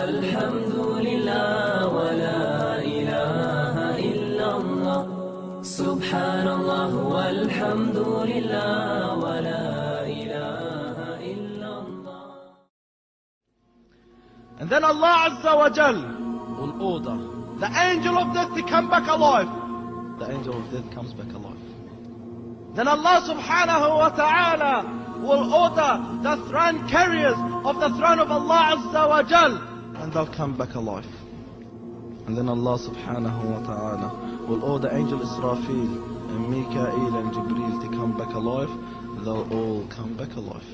والحمد لله ولا إله إلا الله سبحان الله والحمد لله ولا إله إلا الله. And then Allah Azza wa Jal will order the angel of death to come back alive. The angel of death comes back alive. Then Allah subhanahu wa ta'ala will order the throne carriers of the throne of Allah Azza wa Jal, and they'll come back alive. And then Allah subhanahu wa ta'ala will order Angel Israfil and Mikael and Jibreel to come back alive. They'll all come back alive.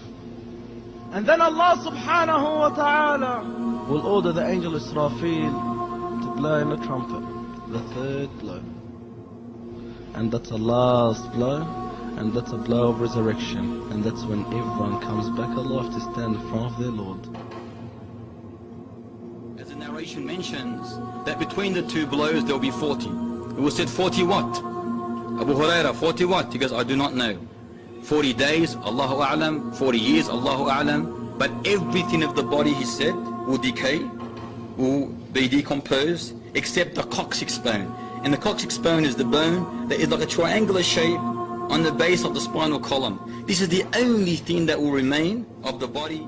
And then Allah subhanahu wa ta'ala will order the Angel Israfil to blow in the trumpet, the third blow. And that's the last blow, and that's a blow of resurrection. And that's when everyone comes back alive to stand in front of their Lord. As the narration mentions, that between the two blows there will be 40. It was said 40 what? Abu Hurairah, 40 what? He goes, I do not know. 40 days, Allahu A'lam. 40 years, Allahu A'lam. But everything of the body, he said, will decay, will be decomposed, except the coccyx bone. And the coccyx bone is the bone that is like a triangular shape on the base of the spinal column. This is the only thing that will remain of the body.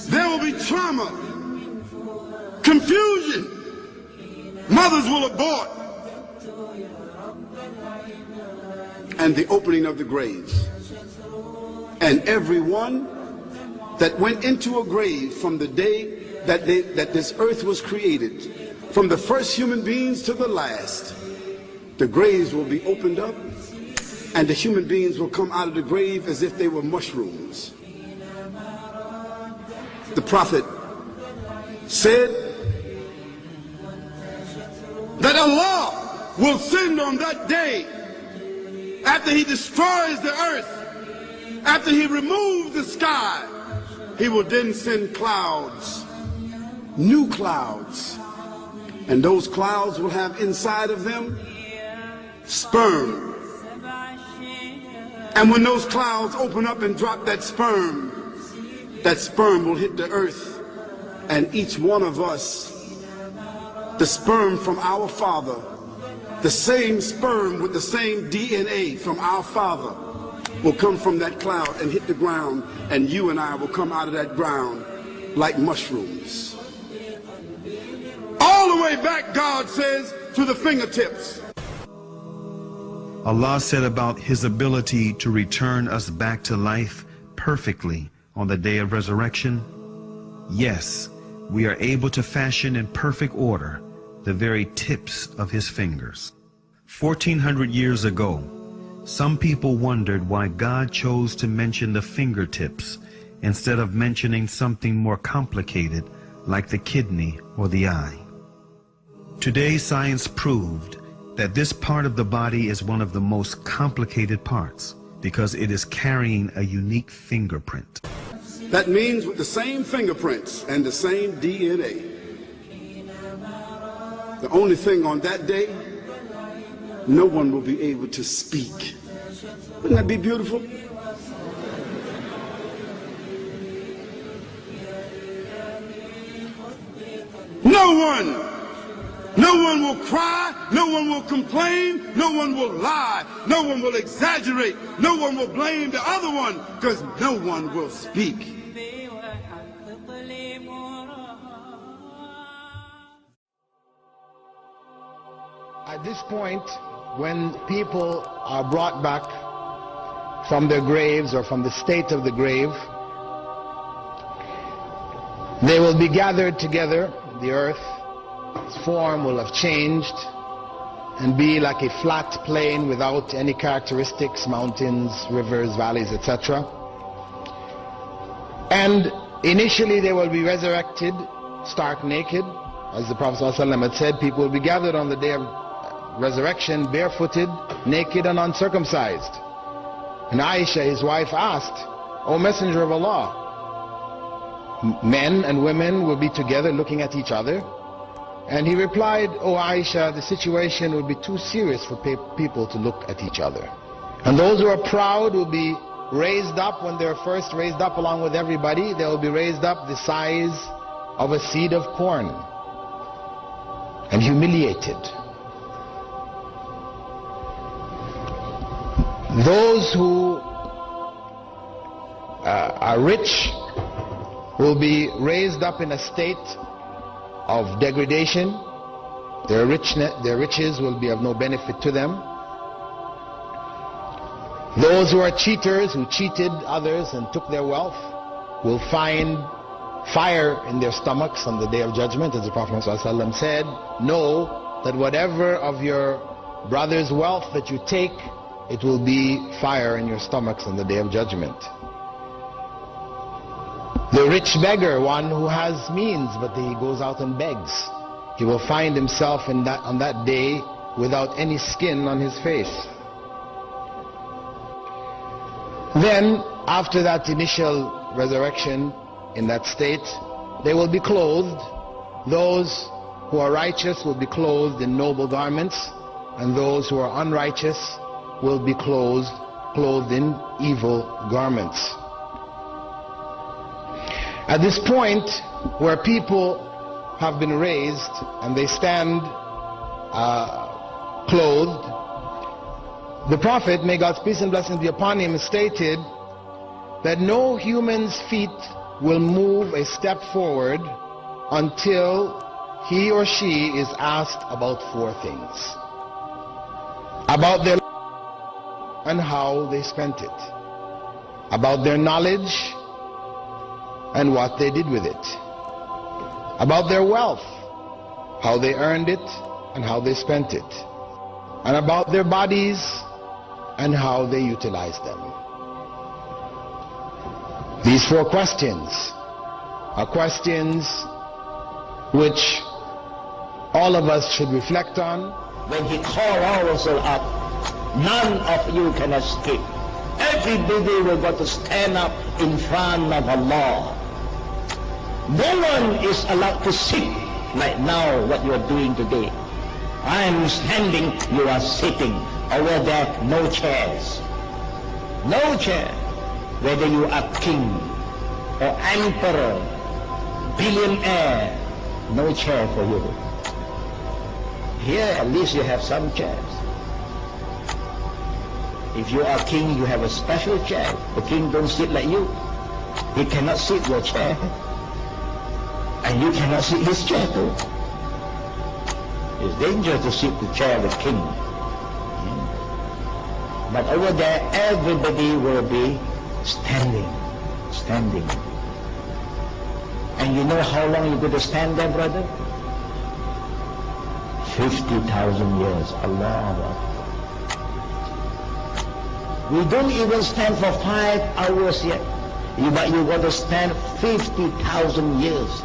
There will be trauma, confusion. Mothers will abort. And the opening of the graves. And everyone that went into a grave from the day that this earth was created, from the first human beings to the last, the graves will be opened up, and the human beings will come out of the grave as if they were mushrooms. The Prophet said that Allah will send on that day, after He destroys the earth, after He removes the sky, He will then send clouds, new clouds, and those clouds will have inside of them sperm. And when those clouds open up and drop that sperm will hit the earth, and each one of us, the sperm from our father, the same sperm with the same DNA from our father, will come from that cloud and hit the ground, and you and I will come out of that ground like mushrooms. All the way back, God says, to the fingertips. Allah said about His ability to return us back to life perfectly on the day of resurrection, yes, we are able to fashion in perfect order the very tips of His fingers. 1400 years ago, some people wondered why God chose to mention the fingertips instead of mentioning something more complicated like the kidney or the eye. Today, science proved that this part of the body is one of the most complicated parts because it is carrying a unique fingerprint. That means with the same fingerprints and the same DNA. The only thing on that day, no one will be able to speak. Wouldn't that be beautiful? No one No one will cry, no one will complain, no one will lie, no one will exaggerate, no one will blame the other one, because no one will speak. At this point, when people are brought back from their graves or from the state of the grave, they will be gathered together. The earth, its form will have changed and be like a flat plain without any characteristics, mountains, rivers, valleys, etc. And initially they will be resurrected stark naked. As the Prophet ﷺ had said, people will be gathered on the day of resurrection barefooted, naked and uncircumcised. And Aisha, his wife, asked, O Messenger of Allah, men and women will be together looking at each other? And he replied, O Aisha, the situation would be too serious for people to look at each other. And those who are proud will be raised up when they're first raised up along with everybody. They will be raised up the size of a seed of corn and humiliated. Those who are rich will be raised up in a state of degradation. Their riches will be of no benefit to them. Those who are cheaters, who cheated others and took their wealth, will find fire in their stomachs on the day of judgment. As the Prophet ﷺ said, know that whatever of your brother's wealth that you take, it will be fire in your stomachs on the day of judgment. The rich beggar, one who has means, but he goes out and begs, he will find himself on that day without any skin on his face. Then, after that initial resurrection in that state, they will be clothed. Those who are righteous will be clothed in noble garments, and those who are unrighteous will be clothed in evil garments. At this point where people have been raised and they stand clothed, the Prophet, may God's peace and blessings be upon him, stated that no human's feet will move a step forward until he or she is asked about four things: about their and how they spent it, about their knowledge and what they did with it, about their wealth, how they earned it and how they spent it, and about their bodies and how they utilized them. These four questions are questions which all of us should reflect on. When he called all of us up, none of you can escape. Everybody will got to stand up in front of Allah. No one is allowed to sit like now what you are doing today. I am standing, you are sitting. Over there, no chairs. No chair. Whether you are king or emperor, billionaire, no chair for you. Here at least you have some chairs. If you are king, you have a special chair. The king don't sit like you. He cannot sit your chair. And you cannot sit his chair too. It's dangerous to sit the chair of the king. But over there, everybody will be standing. And you know how long you're going to stand there, brother? 50,000 years. Allah. We don't even stand for 5 hours yet. But you got to stand 50,000 years.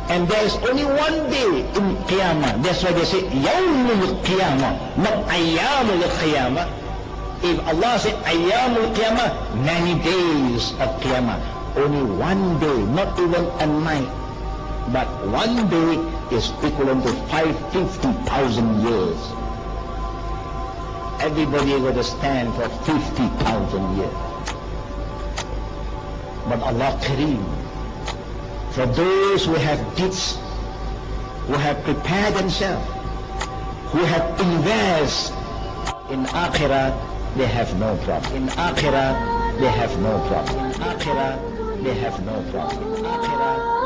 And there's only one day in Qiyamah. That's why they say, Yawmul Qiyamah, not Ayyamul Qiyamah. If Allah said Ayyamul Qiyamah, many days of Qiyamah. Only one day, not even a night. But one day is equivalent to 50,000 years. Everybody will stand for 50,000 years. But Allah Kareem, for those who have deeds who have prepared themselves, who have invested in akhirah, they have no problem. In akhirah, they have no problem. In akhirah, they have no problem. In akhirah,